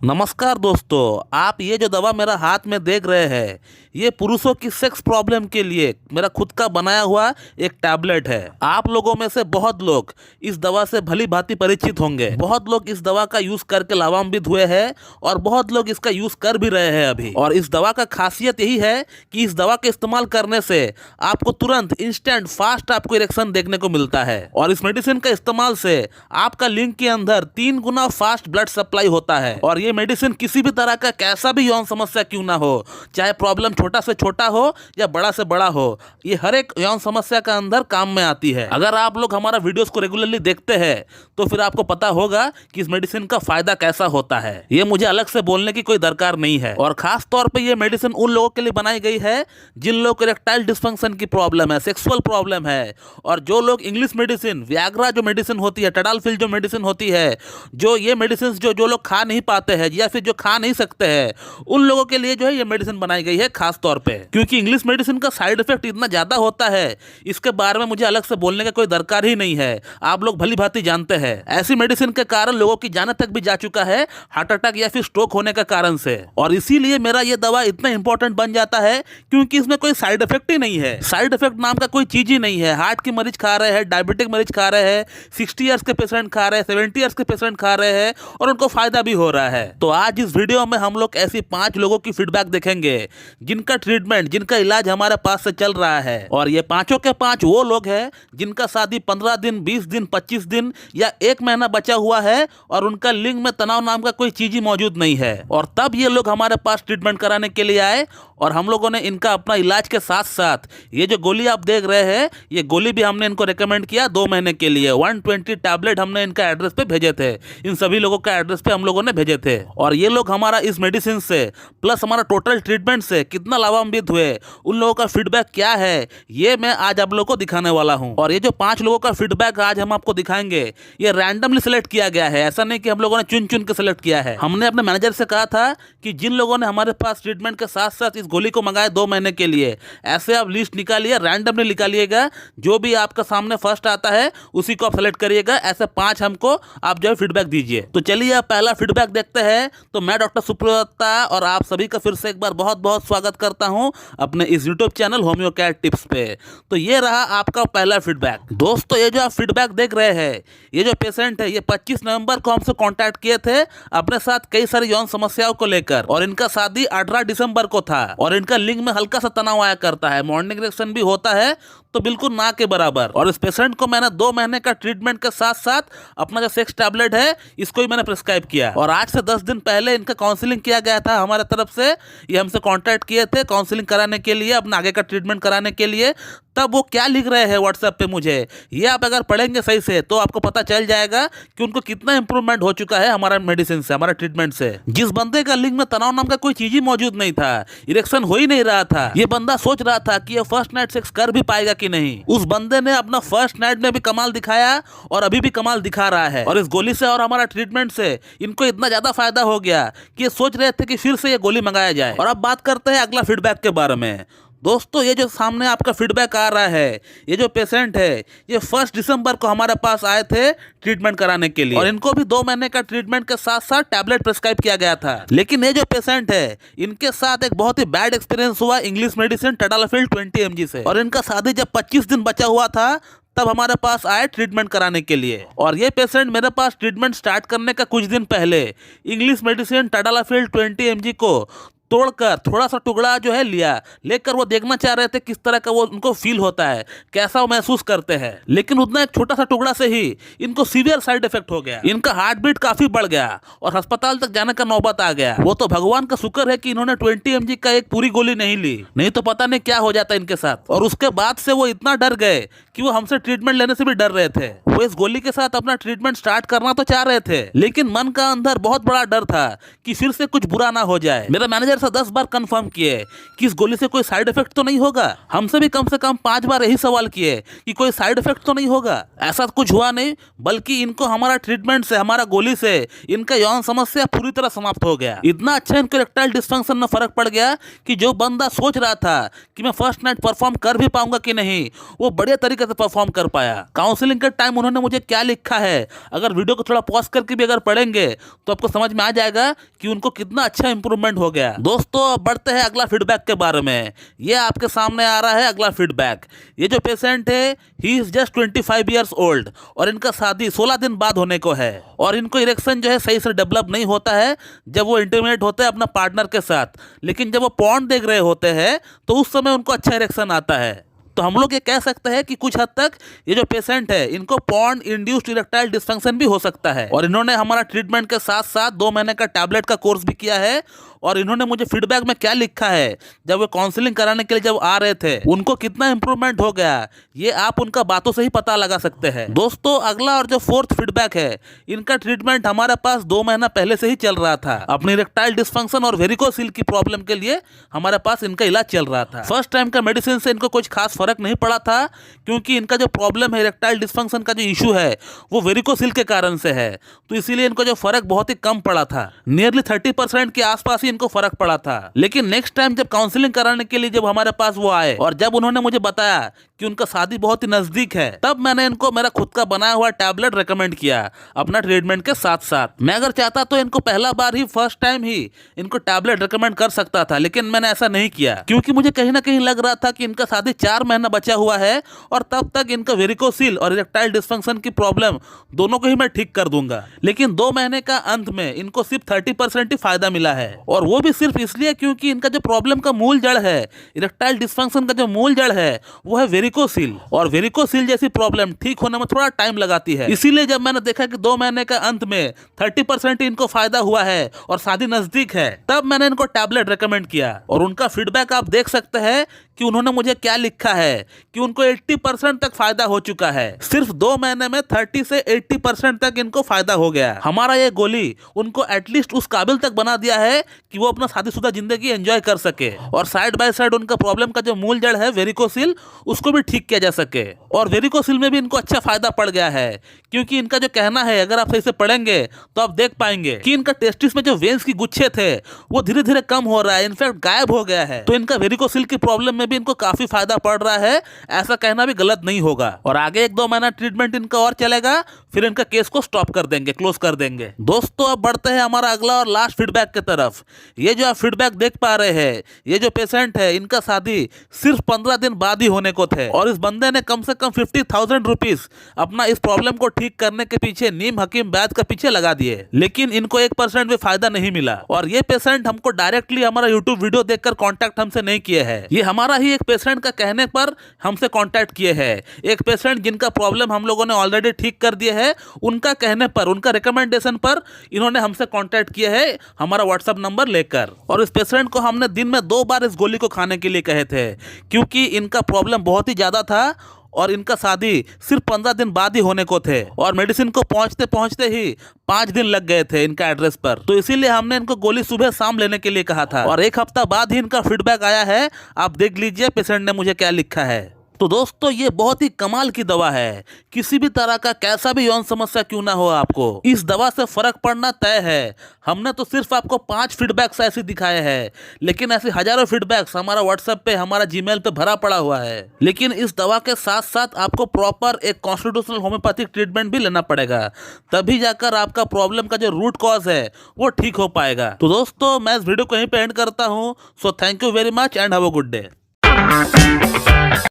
नमस्कार दोस्तों, आप ये जो दवा मेरा हाथ में देख रहे हैं ये पुरुषों की सेक्स प्रॉब्लम के लिए मेरा खुद का बनाया हुआ एक टैबलेट है। आप लोगों में से बहुत लोग इस दवा से भली भांति परिचित होंगे। बहुत लोग इस दवा का यूज करके लाभान्वित हुए हैं और बहुत लोग इसका यूज कर भी रहे हैं अभी। और इस दवा का खासियत यही है कि इस दवा के इस्तेमाल करने से आपको तुरंत इंस्टेंट फास्ट आपको इरेक्शन देखने को मिलता है। और इस मेडिसिन का इस्तेमाल से आपका लिंग के अंदर 3 गुना फास्ट ब्लड सप्लाई होता है। और ये मेडिसिन किसी भी तरह का कैसा भी यौन समस्या क्यों ना हो, चाहे प्रॉब्लम छोटा से छोटा हो या बड़ा से बड़ा हो, ये हर एक यौन समस्या का अंदर काम में आती है। अगर आप लोग हमारा वीडियोस को रेगुलरली देखते हैं तो फिर आपको पता होगा कि इस मेडिसिन का फायदा कैसा होता है। ये मुझे अलग से बोलने की कोई दरकार नहीं है। और खास तौर पे ये मेडिसिन उन लोगों के लिए बनाई गई है जिन लोगों को इरेक्टाइल डिस्फंक्शन की प्रॉब्लम है, सेक्सुअल प्रॉब्लम है। और जो लोग इंग्लिश मेडिसिन, वियाग्रा जो मेडिसिन होती है, टडालफिल जो मेडिसिन होती है, जो ये मेडिसिन जो लोग खा नहीं पाते हैं या फिर जो खा नहीं सकते हैं, उन लोगों के लिए जो है ये मेडिसिन बनाई गई है खास तौर पे। क्योंकि इंग्लिश मेडिसिन का साइड इफेक्ट इतना ज्यादा होता है, इसके बारे में मुझे अलग से बोलने का कोई दरकार ही नहीं है। आप लोग भली भांति जानते हैं। ऐसी मेडिसिन के कारण लोगों की जान तक भी जा चुका है, हार्ट अटैक या फिर स्ट्रोक होने के कारण से। और इसीलिए मेरा ये दवा इतना इंपॉर्टेंट बन जाता है क्योंकि इसमें कोई साइड इफेक्ट ही नहीं है। साइड इफेक्ट नाम का कोई चीज ही नहीं है। हार्ट के मरीज खा रहे हैं, डायबिटिक मरीज खा रहे हैं, 60 ईयर्स के पेशेंट खा रहे हैं, 70 ईयर्स के पेशेंट खा रहे हैं और उनको फायदा भी हो रहा है। तो आज इस वीडियो में हम लोग ऐसी 5 लोगों की फीडबैक देखेंगे जिनका ट्रीटमेंट, जिनका इलाज हमारे पास से चल रहा है। और ये पांचों के 5 वो लोग हैं जिनका शादी 15 दिन, 20 दिन, 25 दिन या 1 महीना बचा हुआ है और उनका लिंग में तनाव नाम का कोई चीज ही मौजूद नहीं है। और तब ये लोग हमारे पास ट्रीटमेंट कराने के लिए आए और हम लोगों ने इनका अपना इलाज के साथ साथ ये जो गोली आप देख रहे हैं, ये गोली भी हमने इनको रेकमेंड किया 2 महीने के लिए। 120 टैबलेट हमने इनका एड्रेस पे भेजे थे। इन सभी लोगों का एड्रेस पे हम लोगों ने भेजे थे। और ये लोग हमारा इस मेडिसिन से प्लस हमारा टोटल ट्रीटमेंट से कितना लाभान्वित हुए, उन लोगों का फीडबैक क्या है, ये मैं आज आप लोगों को दिखाने वाला हूं। और ये जो 5 लोगों का फीडबैक आज हम आपको दिखाएंगे, ये रैंडमली सिलेक्ट किया गया है। ऐसा नहीं कि हम लोगों ने चुन चुन के सिलेक्ट किया है। हमने अपने मैनेजर से कहा था कि जिन लोगों ने हमारे पास ट्रीटमेंट के साथ साथ इस गोली को मंगाया 2 महीने के लिए, ऐसे आप लिस्ट निकालिए, रैंडमली निकालिएगा। जो भी आपका सामने फर्स्ट आता है उसी को आप सेलेक्ट करिएगा। ऐसे 5 हमको आप जो है फीडबैक दीजिए। तो चलिए आप पहला फीडबैक देखते हैं। तो मैं डॉक्टर सुब्रता और आप सभी का फिर से एक बार बहुत बहुत स्वागत करता हूं अपने इस YouTube channel homeo care tips पे। तो ये रहा आपका पहला फीडबैक। दोस्तों, ये जो आप फीडबैक देख रहे हैं, ये जो पेशेंट है, ये 25 नवंबर को हमसे कांटेक्ट किए थे अपने साथ कई सारी यौन समस्याओं को लेकर। और इनका शादी 18 दिसंबर को था और इनका लिंग में हल्का सा तनाव आया करता है, मॉर्निंग इरेक्शन भी होता है तो बिल्कुल ना के बराबर। और इस पेशेंट को मैंने 2 महीने का ट्रीटमेंट के साथ साथ अपना जो सेक्स टैबलेट है इसको ही मैंने प्रिस्क्राइब किया। और आज से 10 दिन पहले इनका काउंसलिंग किया गया था हमारे तरफ से। ये हमसे कांटेक्ट किए थे काउंसलिंग कराने के लिए, अपना आगे का ट्रीटमेंट कराने के लिए। तब वो क्या लिख रहे हैं व्हाट्सएप पे मुझे, ये आप अगर पढ़ेंगे सही से तो आपको पता चल जाएगा कि उनको कितना इंप्रूवमेंट हो चुका है हमारा मेडिसिन से, हमारा ट्रीटमेंट से। जिस बंदे का लिंग में तनाव नाम का कोई चीज ही मौजूद नहीं था, इरेक्शन हो ही नहीं रहा था, ये बंदा सोच रहा था कि ये फर्स्ट नाइट सेक्स कर भी पाएगा कि नहीं, उस बंदे ने अपना फर्स्ट नाइट में भी कमाल दिखाया और अभी भी कमाल दिखा रहा है। और इस गोली से और हमारा ट्रीटमेंट से इनको इतना ज्यादा फायदा हो गया कि ये सोच रहे थे कि फिर से ये गोली मंगाया जाए। और अब बात करते हैं अगला फीडबैक के बारे में। दोस्तों, ये जो सामने आपका फीडबैक आ रहा है, ये जो पेशेंट है, ये 1 दिसंबर को हमारे पास आए थे ट्रीटमेंट कराने के लिए और इनको भी 2 महीने का ट्रीटमेंट के साथ साथ टैबलेट प्रिस्क्राइब किया गया था। लेकिन ये जो पेशेंट है, इनके साथ एक बहुत ही बैड एक्सपीरियंस हुआ इंग्लिश मेडिसिन टडालफिल 20 mg से। और इनका शादी जब 25 दिन बचा हुआ था तब हमारे पास आए ट्रीटमेंट कराने के लिए। और ये पेशेंट मेरे पास ट्रीटमेंट स्टार्ट करने का कुछ दिन पहले इंग्लिश मेडिसिन टडालफिल 20 mg को तोड़कर थोड़ा सा टुकड़ा जो है लेकर वो देखना चाह रहे थे किस तरह का वो उनको फील होता है, कैसा वो महसूस करते हैं। लेकिन उतना एक छोटा सा टुकड़ा से ही इनको सीवियर साइड इफेक्ट हो गया। इनका हार्ट बीट काफी बढ़ गया और अस्पताल तक जाने का नौबत आ गया। वो तो भगवान का शुक्र है कि इन्होंने 20 mg का एक पूरी गोली नहीं ली, नहीं तो पता नहीं क्या हो जाता इनके साथ। और उसके बाद से वो इतना डर गए कि वो हमसे ट्रीटमेंट लेने से भी डर रहे थे। वो इस गोली के साथ अपना ट्रीटमेंट स्टार्ट करना तो चाह रहे थे, लेकिन मन का अंदर बहुत बड़ा डर था कि फिर से कुछ बुरा ना हो जाए। मेरा मैनेजर से 10 बार कंफर्म किए कि इस गोली से कोई साइड इफेक्ट तो नहीं होगा। हमसे भी कम से कम 5 बार यही सवाल किए कि कोई साइड इफेक्ट तो नहीं होगा। ऐसा कुछ हुआ नहीं, बल्कि इनको हमारा ट्रीटमेंट से, हमारा गोली से इनका यौन समस्या पूरी तरह समाप्त हो गया। इतना अच्छा इनको इरेक्टाइल डिस्फंक्शन में फर्क पड़ गया कि जो बंदा सोच रहा था कि मैं फर्स्ट नाइट परफॉर्म कर भी पाऊंगा कि नहीं, वो बढ़िया तरीके से परफॉर्म कर पाया। काउंसलिंग के टाइम उन्होंने मुझे क्या लिखा है, अगर वीडियो को थोड़ा पॉज करके भी अगर पढ़ेंगे तो आपको समझ में आ जाएगा कि उनको कितना अच्छा इंप्रूवमेंट हो गया। दोस्तों अब बढ़ते हैं अगला फीडबैक के बारे में। ये आपके सामने आ रहा है अगला फीडबैक। ये जो पेशेंट है, he is just 25 years old और इनका शादी 16 दिन बाद होने को है और इनको इरेक्शन जो है सही से डेवलप नहीं होता है जब वो इंटीमेट होते हैं अपना पार्टनर के साथ, लेकिन जब वो पॉर्न देख रहे होते हैं तो उस समय उनको अच्छा इरेक्शन आता है। तो हम लोग ये कह सकते हैं कि कुछ हद तक ये जो पेशेंट है इनको पॉर्न इंड्यूस्ड इरेक्टाइल डिस्फंक्शन भी हो सकता है। और इन्होंने हमारा ट्रीटमेंट के साथ साथ 2 महीने का टैबलेट का कोर्स भी किया है। और इन्होंने मुझे फीडबैक में क्या लिखा है, जब वो काउंसलिंग कराने के लिए जब आ रहे थे उनको कितना इंप्रूवमेंट हो गया, ये आप उनका बातों से ही पता लगा सकते हैं। दोस्तों अगला और जो 4th फीडबैक है, इनका ट्रीटमेंट हमारे पास 2 महीना पहले से ही चल रहा था। अपनी इरेक्टाइल डिस्फंक्शन और वेरिकोसिल की प्रॉब्लम के लिए हमारे पास इनका इलाज चल रहा था। फर्स्ट टाइम का मेडिसिन से इनको कुछ खास फर्क नहीं पड़ा था, क्योंकि इनका जो प्रॉब्लम है, इरेक्टाइल डिस्फंक्शन का जो इशू है, वो वेरिकोसिल के कारण से है। तो इसीलिए इनको जो फर्क बहुत ही कम पड़ा था, नियरली 30% के आसपास ही इनको फर्क पड़ा था। लेकिन नेक्स्ट टाइम जब काउंसलिंग कराने के लिए जब हमारे पास वो आए और जब उन्होंने मुझे बताया कि उनका शादी बहुत ही नजदीक है, तब मैंने इनको मेरा खुद का बनाया हुआ टैबलेट रेकमेंड किया अपना ट्रीटमेंट के साथ साथ। मैं अगर चाहता तो इनको पहला बार ही, फर्स्ट टाइम ही इनको टैबलेट रेकमेंड कर सकता था, लेकिन मैंने ऐसा नहीं किया क्योंकि मुझे कहीं ना कहीं लग रहा था कि इनका शादी 4 महीना बचा हुआ है और तब तक इनका वेरिकोसिल और इरेक्टाइल डिस्फंक्शन की प्रॉब्लम दोनों को ही मैं ठीक कर दूंगा। लेकिन 2 महीने का अंत में इनको सिर्फ 30% ही फायदा मिला है, और वो भी सिर्फ इसलिए क्योंकि इनका जो प्रॉब्लम का मूल जड़ है, इरेक्टाइल डिस्फंक्शन का जो मूल जड़ है, वो है वेरिकोसिल। और वेरिकोसिल जैसी प्रॉब्लम ठीक होने में थोड़ा टाइम लगाती है। इसीलिए जब मैंने देखा कि 2 महीने का अंत में 30% इनको फायदा हुआ है और शादी नजदीक है, तब मैंने इनको टैबलेट रेकमेंड किया। और उनका फीडबैक आप देख सकते हैं कि उन्होंने मुझे क्या लिखा है कि उनको 80% तक फायदा हो चुका है। सिर्फ 2 महीने में 30 से 80% तक इनको फायदा हो गया। हमारा ये गोली उनको एटलीस्ट उस काबिल तक बना दिया है कि वो अपना शादीशुदा जिंदगी एंजॉय कर सके, और साइड बाय साइड उनका प्रॉब्लम का जो मूल जड़ है वेरिकोसिल, उसको भी ठीक किया जा सके। और वेरिकोसिल में भी इनको अच्छा फायदा पड़ गया है, क्योंकि इनका जो कहना है, अगर आप सही से पढ़ेंगे तो आप देख पाएंगे कि इनका टेस्टिस में जो वेन्स की गुच्छे थे वो धीरे धीरे कम हो रहा है, इनफैक्ट गायब हो गया है। तो इनका वेरिकोसिल की प्रॉब्लम में भी इनको काफी फायदा पड़ रहा है, ऐसा कहना भी गलत नहीं होगा। और आगे 1-2 महीना ट्रीटमेंट इनका और चलेगा, फिर इनका केस को स्टॉप कर देंगे, क्लोज कर देंगे। दोस्तों अब बढ़ते हैं हमारा अगला और लास्ट फीडबैक की तरफ। ये जो आप फीडबैक देख पा रहे हैं, ये जो पेशेंट है, इनका शादी सिर्फ 15 दिन बाद ही होने को थे, और इस बंदे ने कम से कम 50,000 रुपीज अपना इस प्रॉब्लम को ठीक करने के पीछे, नीम हकीम वैद्य के पीछे लगा दिए, लेकिन इनको 1% भी फायदा नहीं मिला। और ये पेशेंट हमको डायरेक्टली हमारा यूट्यूब वीडियो देखकर कॉन्टैक्ट हमसे नहीं किए हैं, ये हमारा ही एक पेशेंट का कहने पर हमसे कॉन्टैक्ट किए हैं। एक पेशेंट जिनका प्रॉब्लम हम लोगों ने ऑलरेडी ठीक कर दिए है, उनका कहने पर, उनका रिकमेंडेशन पर इन्होंने हमसे कॉन्टैक्ट किए हैं हमारा व्हाट्सएप नंबर लेकर। और इस पेशेंट को हमने दिन में 2 बार इस गोली को खाने के लिए कहे थे, क्योंकि इनका प्रॉब्लम बहुत ही ज्यादा था और इनका शादी सिर्फ 15 दिन बाद ही होने को थे, और मेडिसिन को पहुंचते पहुंचते ही 5 दिन लग गए थे इनका एड्रेस पर। तो इसीलिए हमने इनको गोली सुबह शाम लेने के लिए कहा था, और 1 हफ्ता बाद ही इनका फीडबैक आया है। आप देख लीजिए पेशेंट ने मुझे क्या लिखा है। तो दोस्तों ये बहुत ही कमाल की दवा है, किसी भी तरह का कैसा भी यौन समस्या क्यों ना हो, आपको इस दवा से फर्क पड़ना तय है। हमने तो सिर्फ आपको 5 फीडबैक्स ऐसे दिखाए हैं, लेकिन ऐसे हजारों फीडबैक्स हमारा व्हाट्सएप पे, हमारा जीमेल पे भरा पड़ा हुआ है। लेकिन इस दवा के साथ साथ आपको प्रॉपर एक कॉन्स्टिट्यूशनल होम्योपैथिक ट्रीटमेंट भी लेना पड़ेगा, तभी जाकर आपका प्रॉब्लम का जो रूट कॉज है वो ठीक हो पाएगा। तो दोस्तों मैं इस वीडियो को यहीं पे एंड करता हूँ। So thank you very much and have a good day.